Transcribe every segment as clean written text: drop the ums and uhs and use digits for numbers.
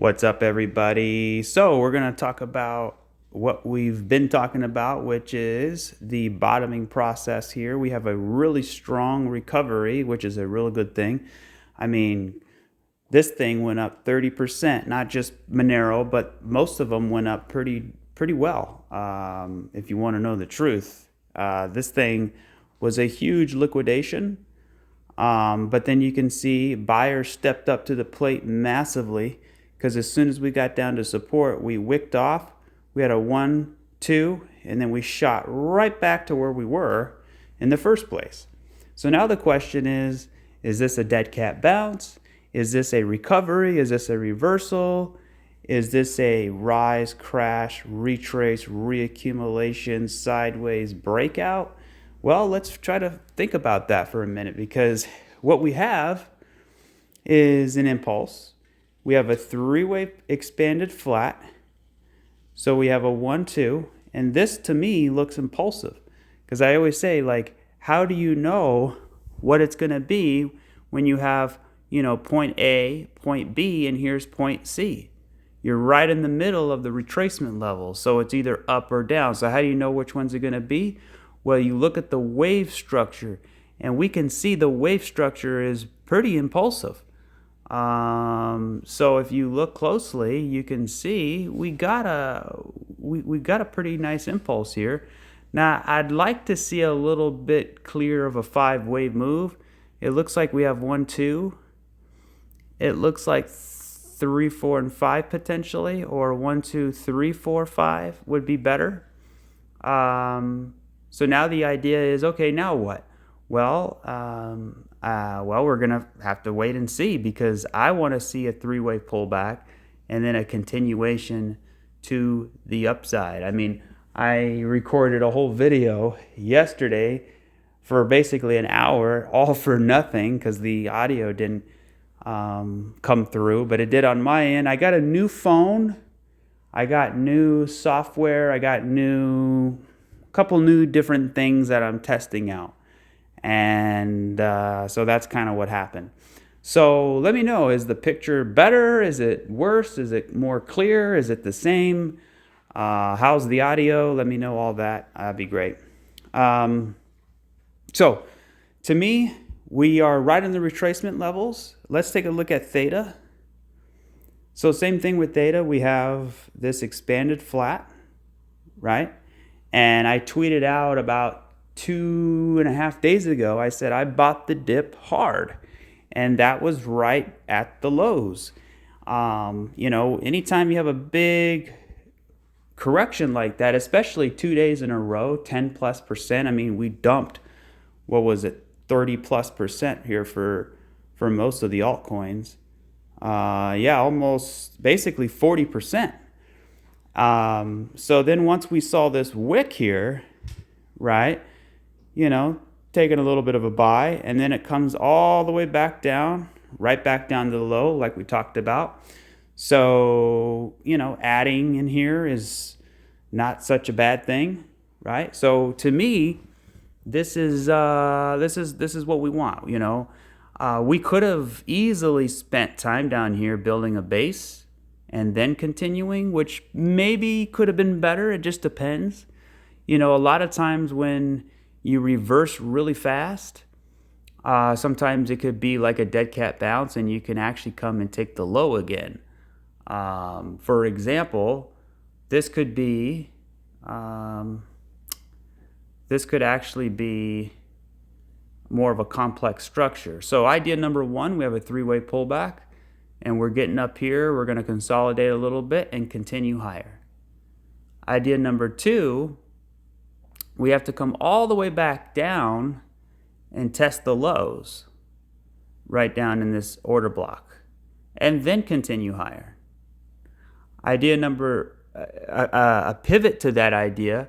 What's up, everybody? So we're going to talk about what we've been talking about, which is the bottoming process here. We have a really strong recovery, which is a really good thing. I mean, this thing went up 30%, not just Monero, but most of them went up pretty well. If you want to know the truth, this thing was a huge liquidation. But then you can see buyers stepped up to the plate massively, because as soon as we got down to support, we wicked off. We had a 1, 2, and then we shot right back to where we were in the first place. So now the question is this a dead cat bounce? Is this a recovery? Is this a reversal? Is this a rise, crash, retrace, reaccumulation, sideways breakout? Well, let's try to think about that for a minute, because what we have is an impulse. We have a three-way expanded flat. So we have a 1, 2, and this to me looks impulsive, because I always say, like, how do you know what it's going to be when you have, point A, point B, and here's point C? You're right in the middle of the retracement level, so it's either up or down. So how do you know which ones are going to be? Well, you look at the wave structure, and we can see the wave structure is pretty impulsive. So if you look closely, you can see we got a pretty nice impulse here. Now, I'd like to see a little bit clear of a 5-wave move. It looks like we have 1, 2. It looks like 3, 4, and 5 potentially, or 1, 2, 3, 4, 5 would be better. So now the idea is, okay, now what? Well, we're going to have to wait and see, because I want to see a 3-wave pullback and then a continuation to the upside. I mean, I recorded a whole video yesterday for basically an hour, all for nothing, because the audio didn't come through, but it did on my end. I got a new phone. I got new software. I got couple new different things that I'm testing out. And so that's kind of what happened. So let me know, is the picture better? Is it worse? Is it more clear? Is it the same? How's the audio? Let me know all that. That'd be great. So to me, we are right in the retracement levels. Let's take a look at Theta. So same thing with Theta. We have this expanded flat, right? And I tweeted out about 2.5 days ago, I said I bought the dip hard, and that was right at the lows. Anytime you have a big correction like that, especially 2 days in a row, 10+%. I mean, we dumped, 30+% here for most of the altcoins. Almost basically 40%. So then once we saw this wick here, right, taking a little bit of a buy, and then it comes all the way back down, right back down to the low like we talked about. So, adding in here is not such a bad thing, right? So to me, this is what we want, we could have easily spent time down here building a base and then continuing, which maybe could have been better. It just depends. A lot of times when you reverse really fast, sometimes it could be like a dead cat bounce, and you can actually come and take the low again. For example, this could actually be more of a complex structure. So idea number 1, we have a 3-way pullback, and we're getting up here. We're going to consolidate a little bit and continue higher. Idea number 2, we have to come all the way back down and test the lows right down in this order block, and then continue higher. Idea number, a pivot to that idea,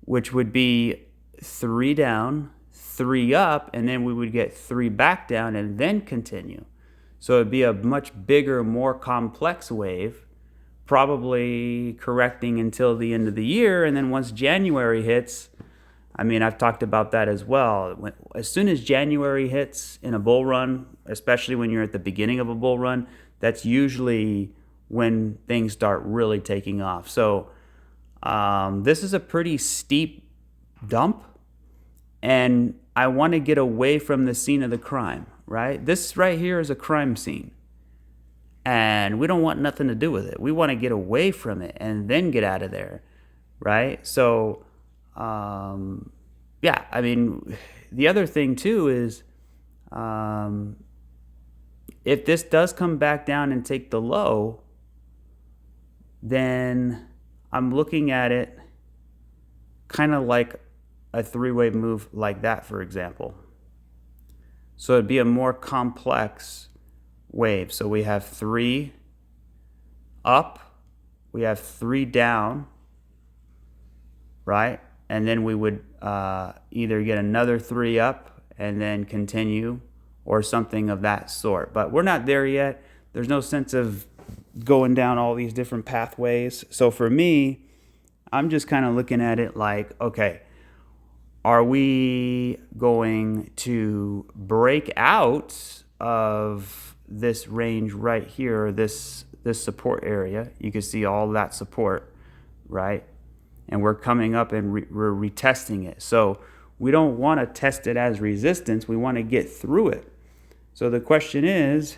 which would be 3 down, 3 up, and then we would get 3 back down and then continue. So it'd be a much bigger, more complex wave, probably correcting until the end of the year. And then once January hits, I've talked about that as well. As soon as January hits in a bull run, especially when you're at the beginning of a bull run, that's usually when things start really taking off. So this is a pretty steep dump, and I want to get away from the scene of the crime, right? This right here is a crime scene, and we don't want nothing to do with it. We want to get away from it and then get out of there, right? So, yeah, I mean, the other thing too is if this does come back down and take the low, then I'm looking at it kind of like a three-way move like that, for example. So it'd be a more complex wave. So we have 3 up, we have 3 down, right? And then we would either get another 3 up and then continue, or something of that sort. But we're not there yet. There's no sense of going down all these different pathways. So for me, I'm just kind of looking at it like, okay, are we going to break out of this range right here, this support area? You can see all that support, right? And we're coming up and we're retesting it. So we don't want to test it as resistance. We want to get through it. So the question is,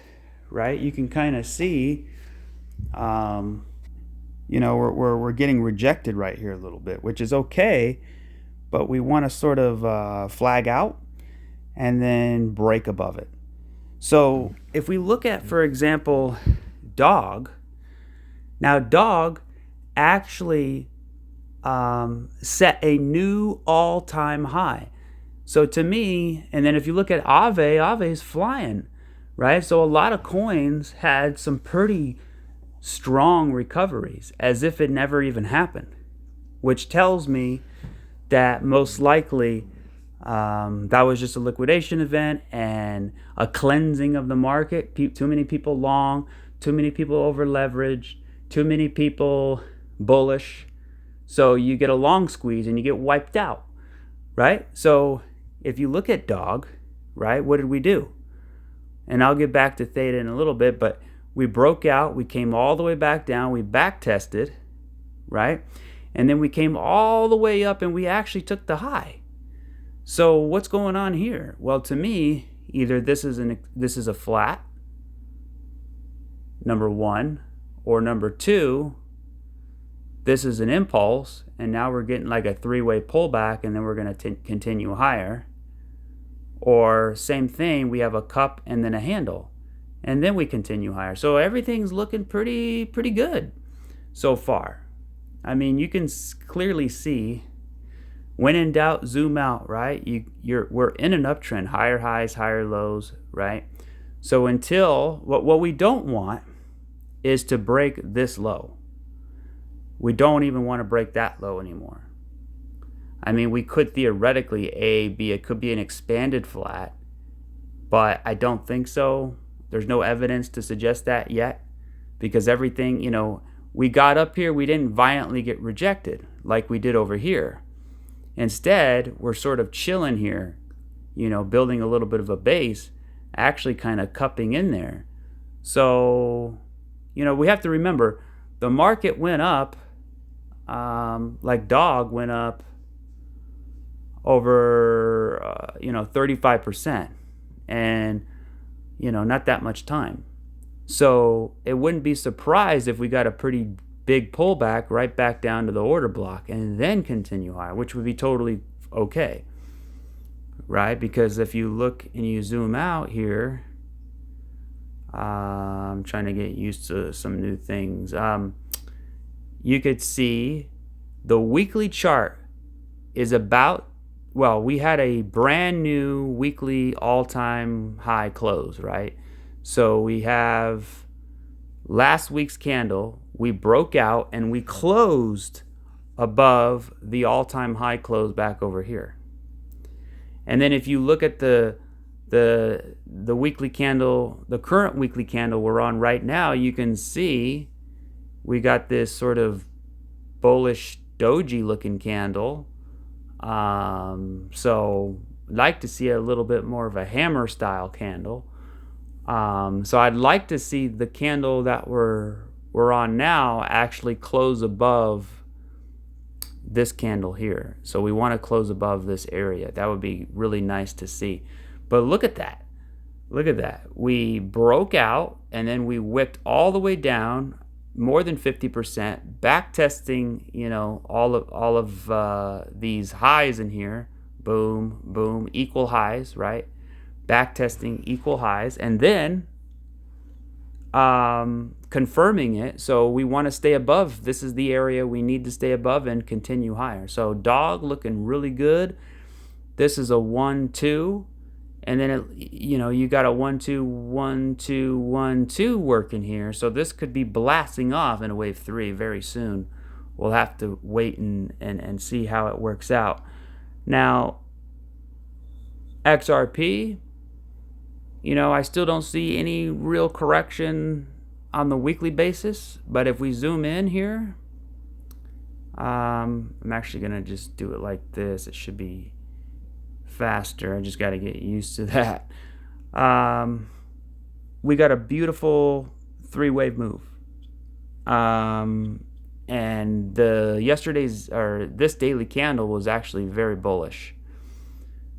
right, you can kind of see, you know, we're getting rejected right here a little bit, which is okay, but we want to sort of flag out and then break above it. So if we look at, for example, dog, now dog actually set a new all-time high. So to me, and then if you look at Aave, Aave is flying, right? So a lot of coins had some pretty strong recoveries as if it never even happened, which tells me that most likely that was just a liquidation event and a cleansing of the market. Too many people long, too many people over leveraged, too many people bullish. So you get a long squeeze and you get wiped out, right? So if you look at dog, right, what did we do? And I'll get back to Theta in a little bit, but we broke out, we came all the way back down, we back tested, right? And then we came all the way up and we actually took the high. So what's going on here? Well, to me, either this is a flat, number one, or number two, this is an impulse, and now we're getting like a three-way pullback, and then we're going to continue higher. Or same thing, we have a cup and then a handle, and then we continue higher. So everything's looking pretty good so far. I mean, you can clearly see, when in doubt, zoom out, right? We're in an uptrend, higher highs, higher lows, right? So until, what we don't want is to break this low. We don't even want to break that low anymore. I mean, we could theoretically, it could be an expanded flat, but I don't think so. There's no evidence to suggest that yet, because everything, you know, we got up here, we didn't violently get rejected like we did over here. Instead, we're sort of chilling here, you know, building a little bit of a base, actually kind of cupping in there. So, you know, we have to remember, the market went up, like dog went up over, 35%, and, not that much time. So it wouldn't be surprised if we got a pretty big pullback right back down to the order block and then continue higher, which would be totally okay, right? Because if you look and you zoom out here, I'm trying to get used to some new things. You could see the weekly chart is about, we had a brand new weekly all-time high close, right? So we have last week's candle, we broke out and we closed above the all-time high close back over here. And then if you look at the weekly candle, the current weekly candle we're on right now, you can see we got this sort of bullish doji looking candle. So I'd like to see a little bit more of a hammer style candle. So I'd like to see the candle that we're we're on now actually close above this candle here. So we want to close above this area. That would be really nice to see. But look at that. Look at that. We broke out and then we wicked all the way down, more than 50%, back testing, you know, all of these highs in here. Boom, boom, equal highs, right? Back testing equal highs, and then confirming it. So we want to stay above. This is the area we need to stay above and continue higher. So dog looking really good. This is a 1-2. And then, you know, you got a 1-2, 1-2, 1-2 working here. So this could be blasting off in a wave 3 very soon. We'll have to wait and see how it works out. Now, XRP, you know, I still don't see any real correction on the weekly basis. But if we zoom in here, I'm actually going to just do it like this. It should be faster. I just got to get used to that. We got a beautiful 3-wave move. And this daily candle was actually very bullish.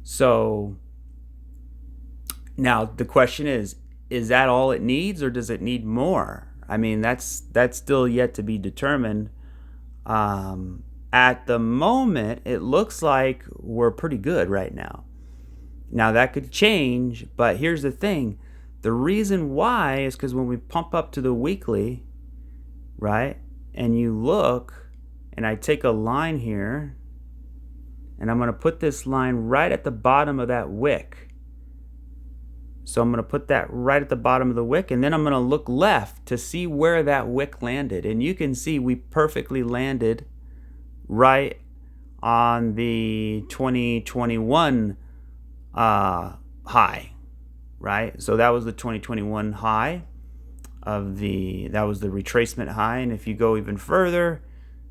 So now the question is that all it needs, or does it need more? I mean, that's still yet to be determined. At the moment, it looks like we're pretty good right now. Now that could change, but here's the thing. The reason why is because when we pump up to the weekly, right, and you look, and I take a line here, and I'm going to put this line right at the bottom of that wick. So I'm going to put that right at the bottom of the wick, and then I'm going to look left to see where that wick landed. And you can see we perfectly landed right on the 2021 high, right? So that was the 2021 high that was the retracement high. And if you go even further,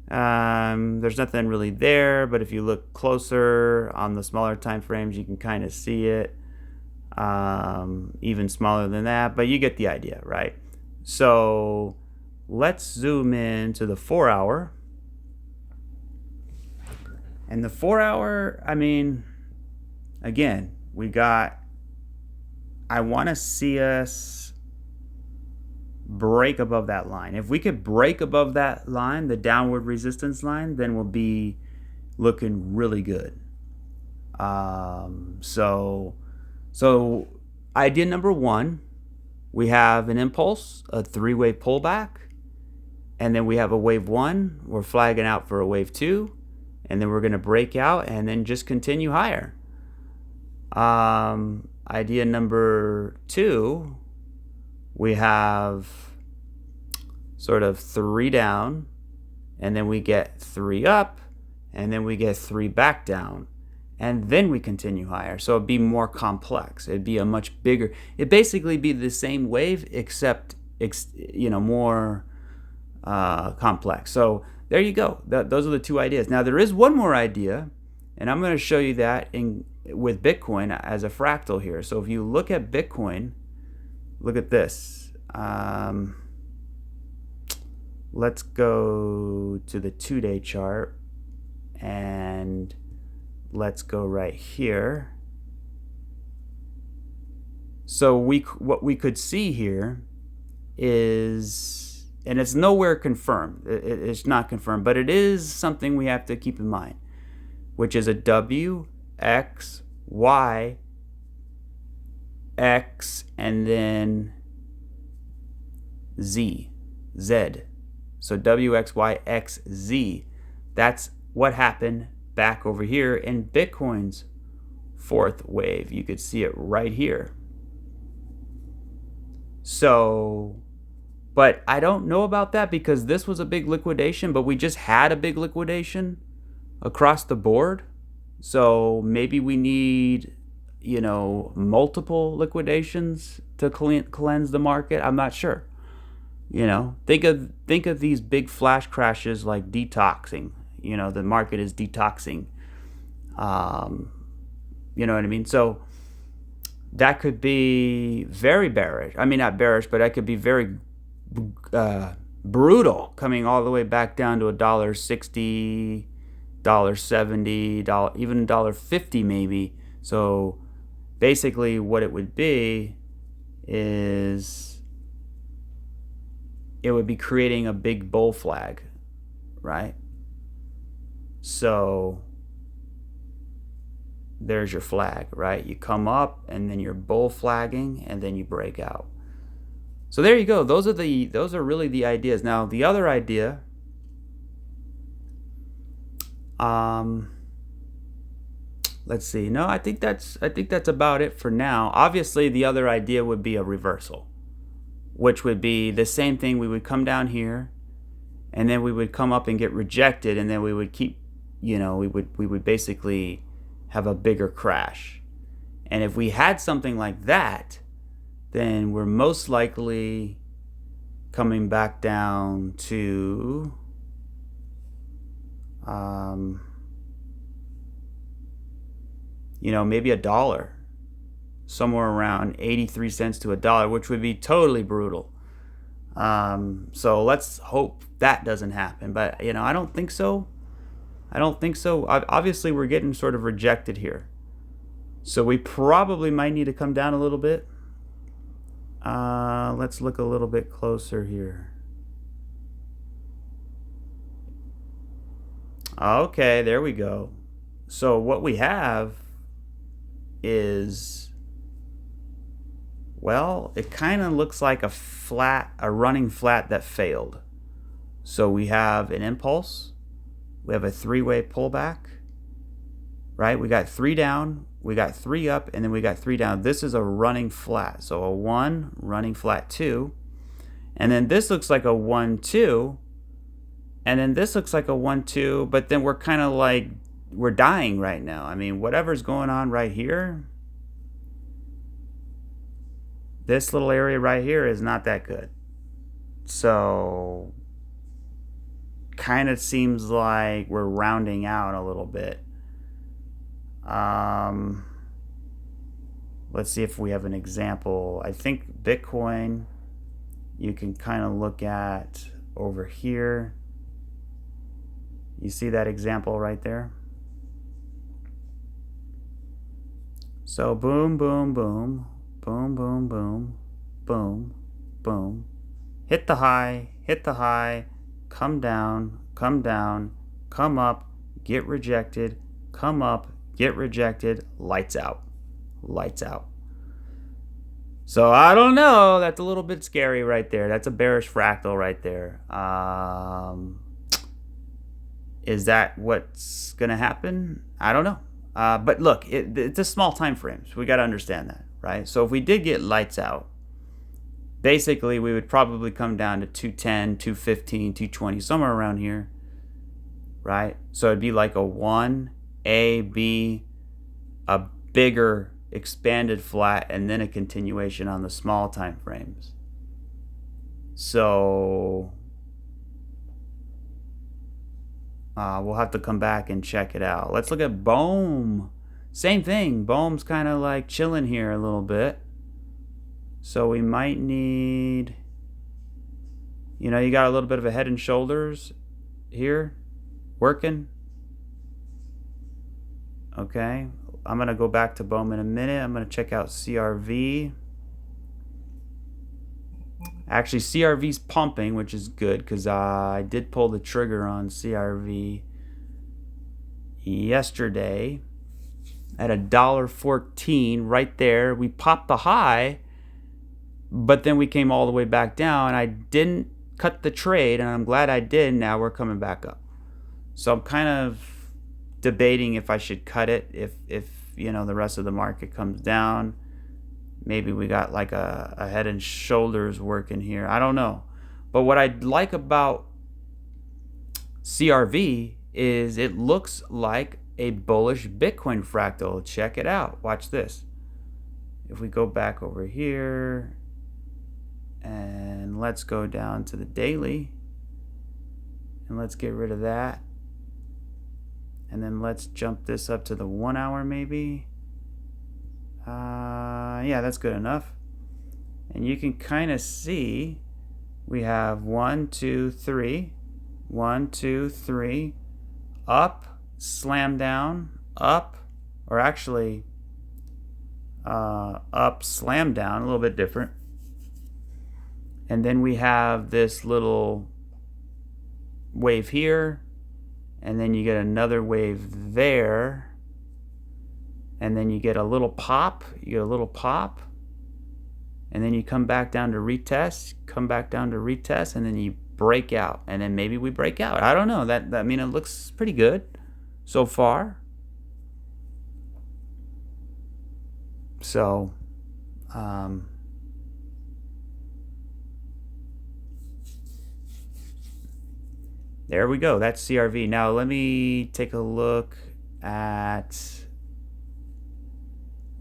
there's nothing really there, but if you look closer on the smaller time frames, you can kind of see it, even smaller than that, but you get the idea, right? So let's zoom in to the 4-hour. And the 4-hour, I mean, again, I want to see us break above that line. If we could break above that line, the downward resistance line, then we'll be looking really good. So idea number 1, we have an impulse, a 3-wave pullback, and then we have a wave 1. We're flagging out for a wave 2. And then we're going to break out and then just continue higher. Idea number 2, we have sort of 3 down, and then we get 3 up, and then we get 3 back down, and then we continue higher. So it'd be more complex. It'd be a much bigger, it'd basically be the same wave except, you know, more complex. So there you go. Those are the 2 ideas. Now there is one more idea, and I'm going to show you that with Bitcoin as a fractal here. So if you look at Bitcoin, look at this. Let's go to the 2-day chart, and let's go right here. So what we could see here is, and it's nowhere confirmed. It's not confirmed, but it is something we have to keep in mind, which is a W, X, Y, X, and then Z, Z. So W, X, Y, X, Z. That's what happened back over here in Bitcoin's 4th wave. You could see it right here. So, but I don't know about that because this was a big liquidation, but we just had a big liquidation across the board. So maybe we need, you know, multiple liquidations to cleanse the market. I'm not sure. You know, think of these big flash crashes like detoxing. You know, the market is detoxing. You know what I mean? So that could be very bearish. I mean, not bearish, but that could be very brutal, coming all the way back down to $1.60, $1.70, even $1.50 maybe. So basically what it would be is it would be creating a big bull flag, right? So there's your flag, right? You come up and then you're bull flagging and then you break out. So there you go. Those are really the ideas. Now the other idea, let's see. No, I think that's about it for now. Obviously the other idea would be a reversal, which would be the same thing. We would come down here and then we would come up and get rejected, and then we would keep, we would basically have a bigger crash. And if we had something like that, then we're most likely coming back down to maybe $1, somewhere around 83 cents to $1, which would be totally brutal. So let's hope that doesn't happen, but I don't think so. Obviously we're getting sort of rejected here, so we probably might need to come down a little bit. Let's look a little bit closer here. Okay, there we go. So what we have is, well, it kind of looks like a running flat that failed. So we have an impulse, we have a three-way pullback, right? We got 3 down, we got 3 up, and then we got 3 down. This is a running flat. So a 1, running flat 2, and then this looks like a 1, 2, and then this looks like a 1, 2, but then we're kind of like, we're dying right now. I mean, whatever's going on right here, this little area right here is not that good. So kind of seems like we're rounding out a little bit. Let's see if we have an example. I think Bitcoin, you can kind of look at over here. You see that example right there? So boom, boom, boom, boom, boom, boom, boom, boom. Hit the high, come down, come up, get rejected, come up, get rejected, lights out. So I don't know, that's a little bit scary right there. That's a bearish fractal right there. Is that what's gonna happen? I don't know. But look, it's a small time frame, so we got to understand that, right? So if we did get lights out, basically we would probably come down to 210, 215, 220, somewhere around here, right? So it'd be like a 1, A, B, a bigger expanded flat, and then a continuation on the small time frames. So we'll have to come back and check it out. Let's look at Bohm. Same thing. Bohm's kind of like chilling here a little bit. So we might need, you got a little bit of a head and shoulders here working. Okay. I'm going to go back to Bohm in a minute. I'm going to check out CRV. Actually, CRV's pumping, which is good because I did pull the trigger on CRV yesterday at $1.14 right there. We popped the high, but then we came all the way back down. I didn't cut the trade, and I'm glad I did. Now we're coming back up. So I'm kind of debating if I should cut it if the rest of the market comes down. Maybe we got like a head and shoulders working here. I don't know. But what I like about CRV is it looks like a bullish Bitcoin fractal. Check it out. Watch this. If we go back over here and let's go down to the daily and let's get rid of that. And then let's jump this up to the 1 hour maybe. Yeah, that's good enough. And you can kind of see We have 1, 2, 3, 1, 2, 3, up, slam down, up, or actually up, slam down, a little bit different. And then we have this little wave here, and then you get another wave there, and then you get a little pop, and then you come back down to retest, and then you break out, and then maybe we break out. I don't know. I mean, it looks pretty good so far. So, there we go. That's CRV. Now let me take a look at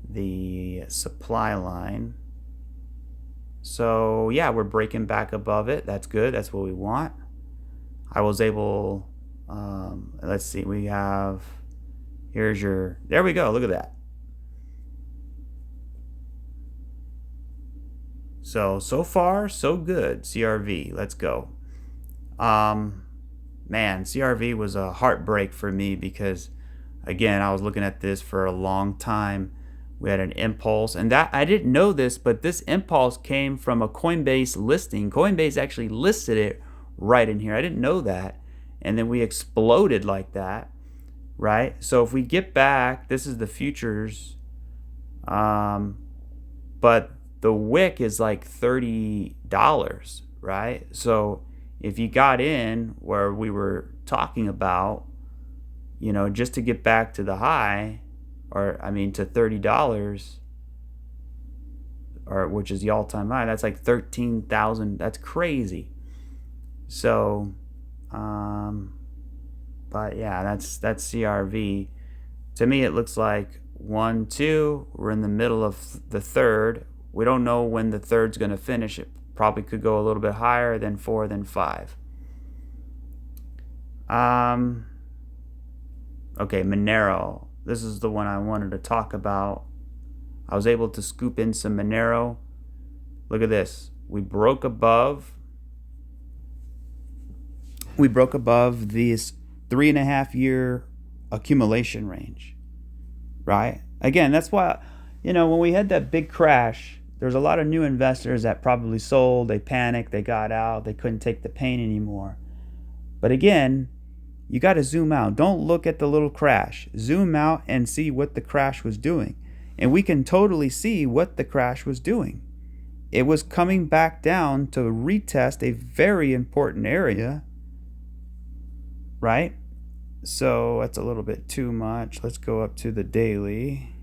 the supply line. So yeah, we're breaking back above it. That's good. That's what we want. I was able, let's see, we have, here's your, there we go. Look at that. So far, so good. CRV, let's go. Man, CRV was a heartbreak for me because, again, I was looking at this for a long time. We had an impulse, and that I didn't know this, but this impulse came from a Coinbase listing. Coinbase actually listed it right in here. I didn't know that, and then we exploded like that, right? So if we get back, this is the futures, but the wick is like $30, right? So if you got in where we were talking about, you know, just to get back to the high, or I mean to $30, or which is the all-time high, that's like 13,000. That's crazy. So but yeah, that's CRV. To me it looks like 1, 2, we're in the middle of the third. We don't know when the third's going to finish. It probably could go a little bit higher, then 4, then 5. Okay, Monero. This is the one I wanted to talk about. I was able to scoop in some Monero. Look at this. We broke above this 3.5-year accumulation range, right? Again, that's why, you know, when we had that big crash, there's a lot of new investors that probably sold, they panicked, they got out, they couldn't take the pain anymore. But again, you got to zoom out. Don't look at the little crash. Zoom out and see what the crash was doing. And we can totally see what the crash was doing. It was coming back down to retest a very important area, right? So that's a little bit too much. Let's go up to the daily.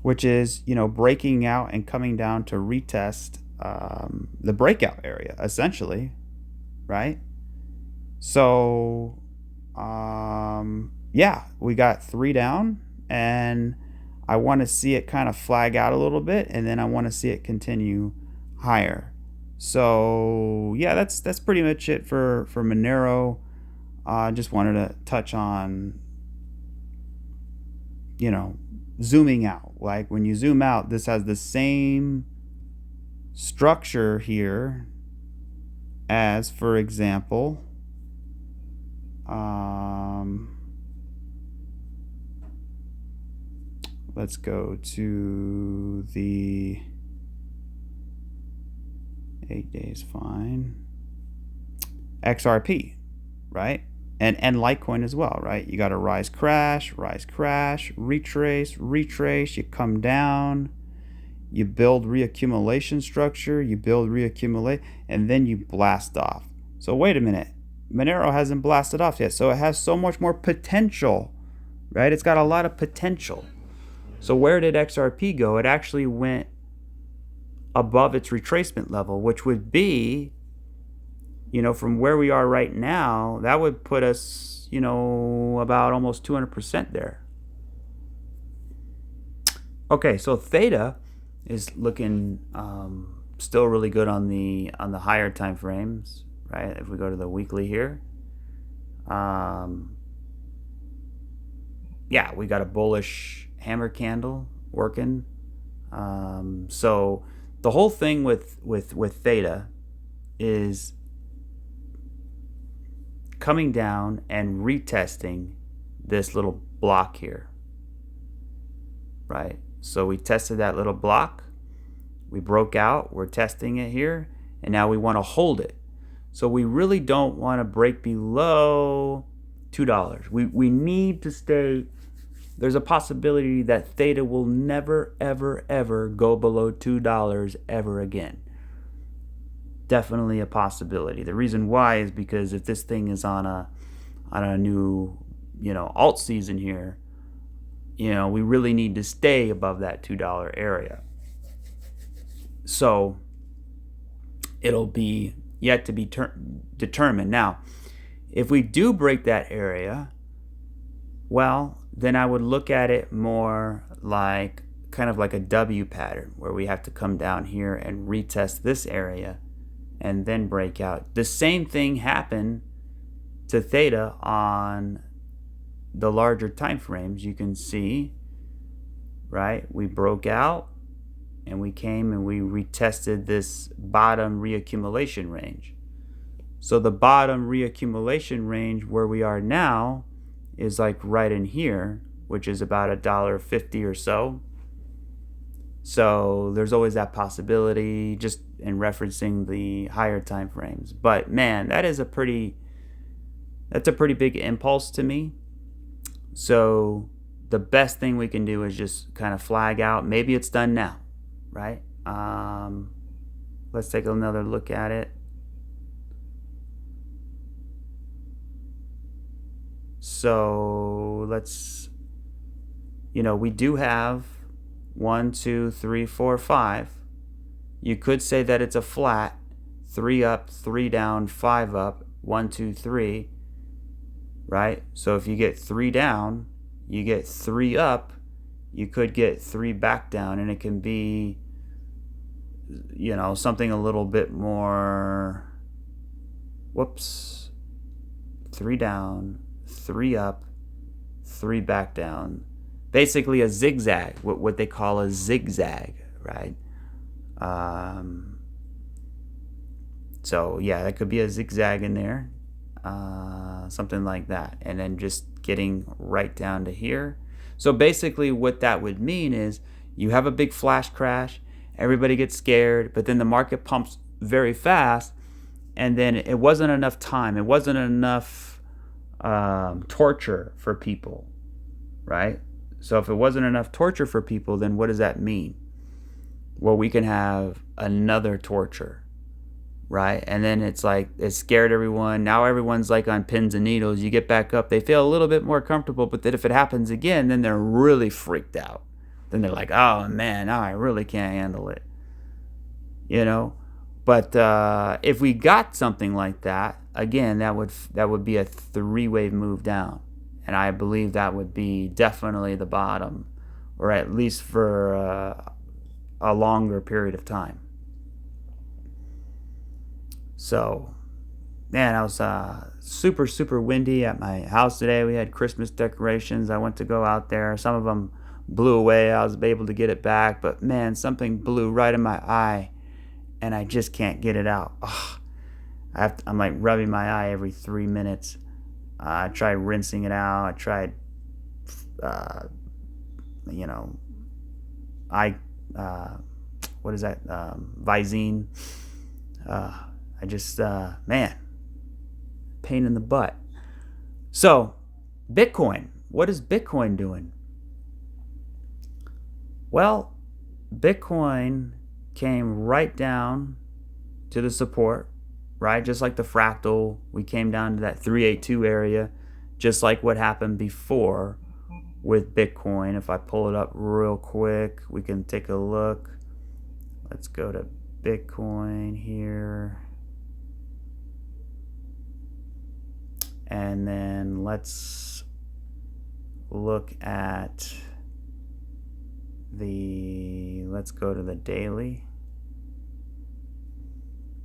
Which is, you know, breaking out and coming down to retest the breakout area, essentially, right? So, yeah, we got 3 down, and I want to see it kind of flag out a little bit, and then I want to see it continue higher. So, yeah, that's pretty much it for Monero. I just wanted to touch on, you know, zooming out. Like when you zoom out, this has the same structure here as, for example, let's go to the 8 days, fine. XRP, right? And Litecoin as well, right? You got a rise, crash, retrace, you come down, you build reaccumulation structure, you build reaccumulate, and then you blast off. So wait a minute, Monero hasn't blasted off yet, so it has so much more potential, right? It's got a lot of potential. So where did XRP go? It actually went above its retracement level, which would be, you know, from where we are right now, that would put us, you know, about almost 200% there. Okay, so Theta is looking still really good on the higher time frames, right? If we go to the weekly here, yeah, we got a bullish hammer candle working. So the whole thing with Theta is coming down and retesting this little block here, right? So we tested that little block, we broke out, we're testing it here, and now we want to hold it. So we really don't want to break below $2. We need to stay. There's a possibility that Theta will never, ever, ever go below $2 ever again. Definitely a possibility. The reason why is because if this thing is on a new, alt season here, we really need to stay above that $2 area. So it'll be yet to be determined. Now, if we do break that area, well, then I would look at it more like kind of like a W pattern where we have to come down here and retest this area and then break out. The same thing happened to Theta on the larger time frames. You can see, right? We broke out and we came and we retested this bottom reaccumulation range. So the bottom reaccumulation range where we are now is like right in here, which is about $1.50 or so. So there's always that possibility, just in referencing the higher time frames. But man, that's a pretty big impulse to me. So the best thing we can do is just kind of flag out. Maybe it's done now, right? Let's take another look at it. So let's, we do have 1, 2, 3, 4, 5. You could say that it's a flat, 3 up, 3 down, 5 up, 1, 2, 3, right? So if you get 3 down, you get 3 up, you could get 3 back down, and it can be, something a little bit more, 3 down, 3 up, 3 back down. Basically a zigzag, what they call a zigzag, right? So yeah, that could be a zigzag in there, something like that, and then just getting right down to here. So basically what that would mean is you have a big flash crash, everybody gets scared, but then the market pumps very fast, and then it wasn't enough time, it wasn't enough torture for people, right? So if it wasn't enough torture for people, then what does that mean? Well, we can have another torture, right? And then it's like, it scared everyone. Now everyone's like on pins and needles. You get back up, they feel a little bit more comfortable, but then if it happens again, then they're really freaked out. Then they're like, oh man, now I really can't handle it. But if we got something like that, again, that would be a 3-wave move down. And I believe that would be definitely the bottom, or at least for a longer period of time. So, man, I was super, super windy at my house today. We had Christmas decorations. I went to go out there. Some of them blew away. I was able to get it back. But, man, something blew right in my eye, and I just can't get it out. Ugh. I'm like rubbing my eye every 3 minutes. I tried rinsing it out. I tried, what is that? Visine. I just, man, pain in the butt. So, Bitcoin. What is Bitcoin doing? Well, Bitcoin came right down to the support, right? Just like the fractal, we came down to that 382 area, just like what happened before with Bitcoin. If I pull it up real quick, we can take a look. Let's go to Bitcoin here. And then let's look at let's go to the daily.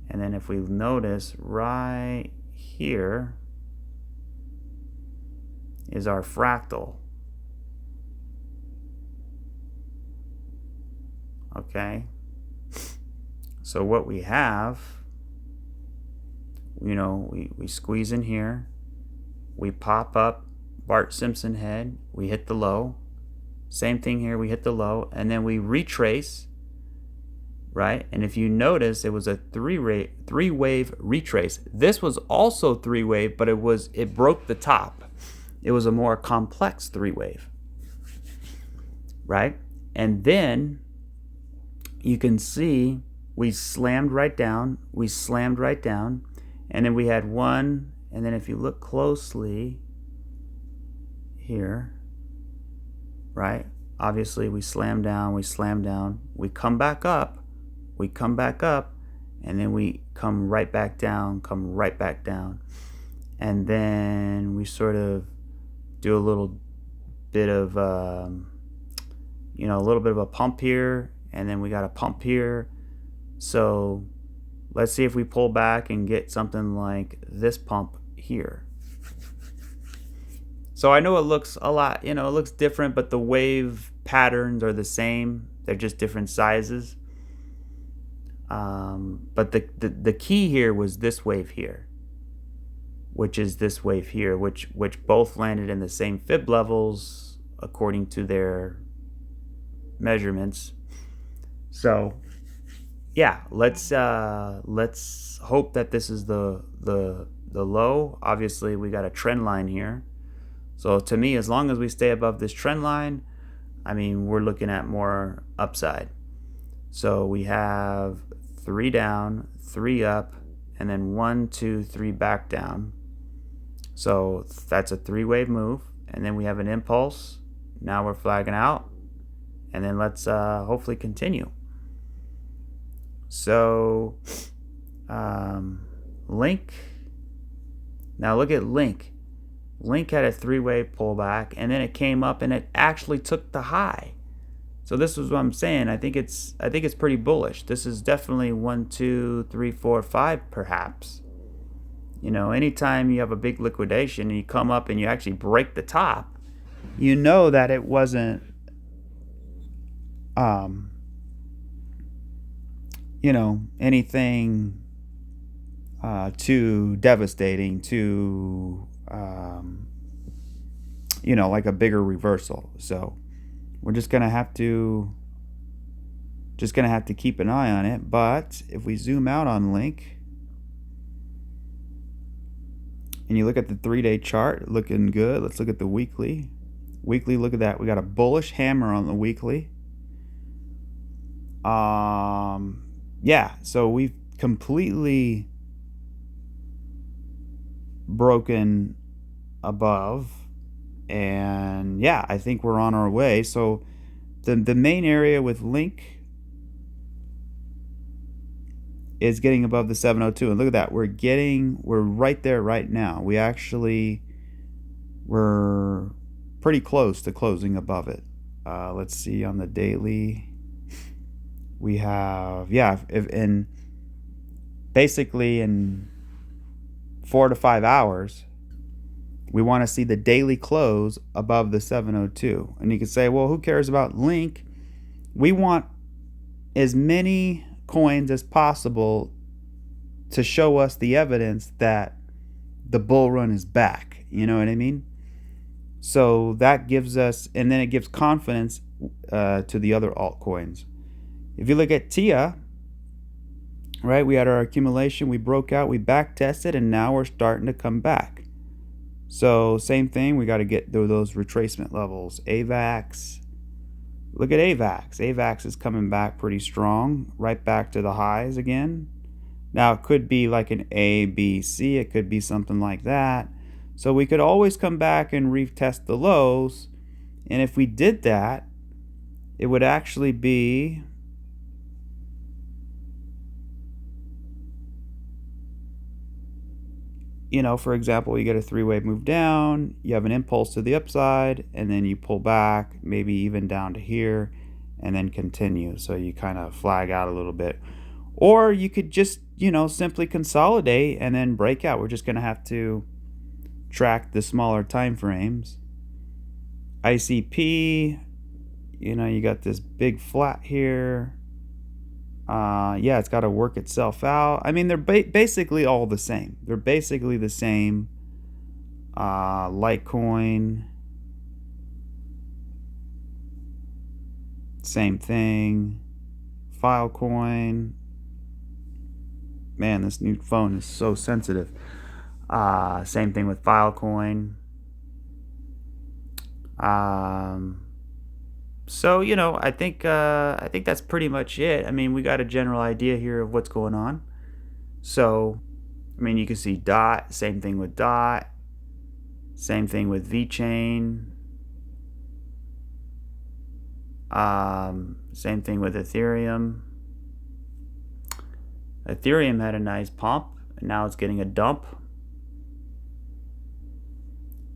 And then if we notice right here is our fractal. Okay. So what we have, you know, we squeeze in here, we pop up Bart Simpson head, we hit the low. Same thing here, we hit the low, and then we retrace, right? And if you notice, it was a three-wave retrace. This was also three-wave, but it broke the top. It was a more complex three-wave, right? And then you can see we slammed right down, and then we had one, and then if you look closely here, right? Obviously we slam down, we come back up, and then we come right back down, and then we sort of do a little bit of you know, a little bit of a pump here, and then we got a pump here. So let's see if we pull back and get something like this pump here. So I know it looks a lot, you know, it looks different, but the wave patterns are the same. They're just different sizes. But the key here was this wave here, which is this wave here, which both landed in the same fib levels according to their measurements. So yeah, let's hope that this is the low. Obviously we got a trend line here. So to me, as long as we stay above this trend line, I mean, we're looking at more upside. So we have 3 down, 3 up, and then 1, 2, 3 back down. So that's a 3-wave move. And then we have an impulse. Now we're flagging out. And then let's hopefully continue. So Link. Now look at Link. Link had a 3-wave pullback, and then it came up and it actually took the high. So this is what I'm saying. I think it's pretty bullish. This is definitely 1, 2, 3, 4, 5 perhaps. You know, anytime you have a big liquidation and you come up and you actually break the top, you know that it wasn't you know, anything too devastating, too you know, like a bigger reversal. So we're just gonna have to keep an eye on it. But if we zoom out on Link and you look at the 3-day chart, looking good. Let's look at the weekly. Look at that. We got a bullish hammer on the weekly. Yeah, so we've completely broken above, and yeah, I think we're on our way. So the main area with Link is getting above the 702, and look at that, we're right there right now. We're pretty close to closing above it. Let's see on the daily. We have, yeah, basically in 4 to 5 hours, we want to see the daily close above the 702. And you can say, well, who cares about Link? We want as many coins as possible to show us the evidence that the bull run is back. You know what I mean? So that gives us, and then it gives confidence to the other altcoins. If you look at Theta, right, we had our accumulation, we broke out, we back tested, and now we're starting to come back. So same thing, we got to get through those retracement levels. AVAX, look at AVAX. AVAX is coming back pretty strong, right back to the highs again. Now it could be like an A, B, C, it could be something like that. So we could always come back and retest the lows, and if we did that, it would actually be, you know, for example, you get a 3-wave move down, you have an impulse to the upside, and then you pull back, maybe even down to here, and then continue. So you kind of flag out a little bit. Or you could just, you know, simply consolidate and then break out. We're just going to have to track the smaller time frames. ICP, you know, you got this big flat here, Yeah, it's got to work itself out. I mean, they're basically all the same. They're basically the same. Litecoin, same thing. Filecoin. Man, this new phone is so sensitive. Same thing with Filecoin. So you know, I think that's pretty much it. I mean, we got a general idea here of what's going on. So, I mean, you can see DOT. Same thing with DOT. Same thing with VeChain. Same thing with Ethereum. Ethereum had a nice pump, and now it's getting a dump.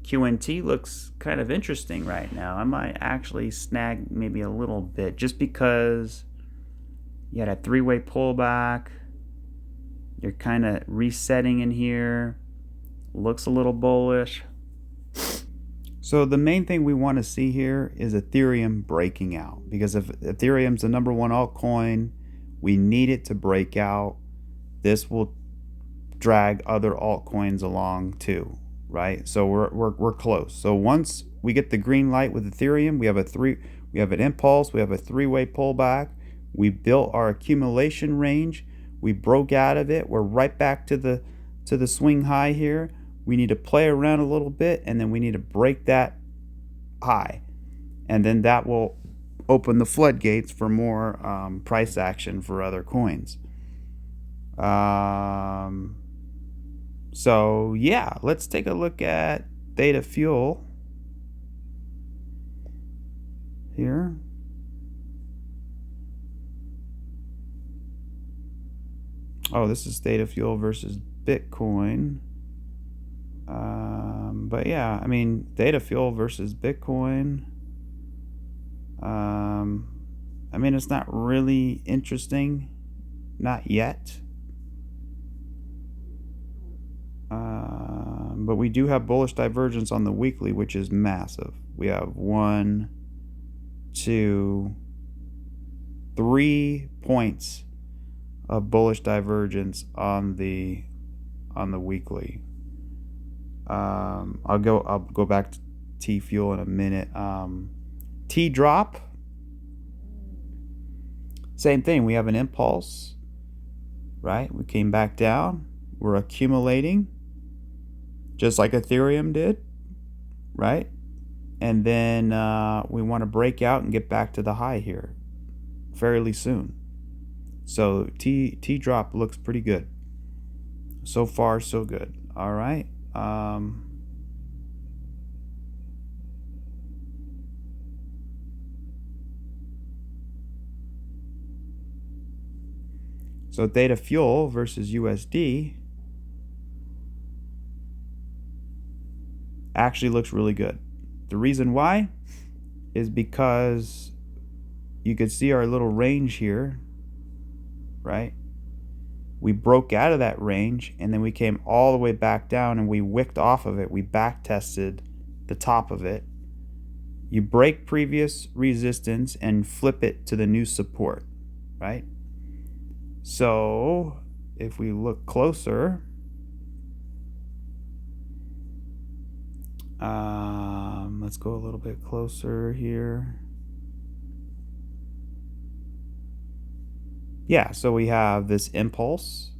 QNT looks kind of interesting right now. I might actually snag maybe a little bit just because you had a three-way pullback. You're kind of resetting in here. Looks a little bullish. So the main thing we want to see here is Ethereum breaking out, because if Ethereum's the #1 altcoin, we need it to break out. This will drag other altcoins along too, right? So we're close. So once we get the green light with Ethereum, we have an impulse, we have a three-way pullback. We built our accumulation range. We broke out of it. We're right back to the swing high here. We need to play around a little bit, and then we need to break that high, and then that will open the floodgates for more price action for other coins. So yeah, let's take a look at Theta Fuel here. Oh, this is Theta Fuel versus Bitcoin. But yeah, I mean, Theta Fuel versus Bitcoin. I mean, it's not really interesting, not yet. But we do have bullish divergence on the weekly, which is massive. We have 1, 2, 3 points of bullish divergence on the weekly. I'll go back to T Fuel in a minute. T drop, same thing. We have an impulse, right? We came back down. We're accumulating, just like Ethereum did, right? And then we want to break out and get back to the high here fairly soon. So T drop looks pretty good. So far, so good. All right. So Theta Fuel versus USD actually looks really good. The reason why is because you could see our little range here, right? We broke out of that range, and then we came all the way back down, and we wicked off of it. We back tested the top of it. You break previous resistance and flip it to the new support, right? So if we look closer, let's go a little bit closer here. Yeah, so we have this impulse,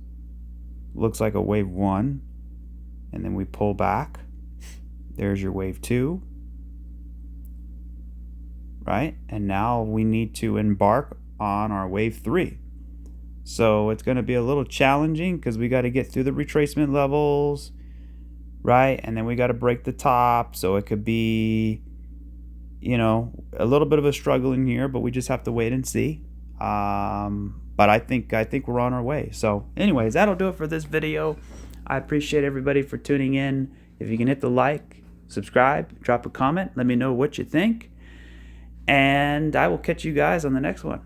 looks like a wave 1, and then we pull back. There's your wave 2, right? And now we need to embark on our wave 3. So it's going to be a little challenging because we got to get through the retracement levels, right? And then we got to break the top. So it could be, you know, a little bit of a struggle in here, but we just have to wait and see. But I think we're on our way. So anyways, that'll do it for this video. I appreciate everybody for tuning in. If you can hit the like, subscribe, drop a comment, let me know what you think. And I will catch you guys on the next one.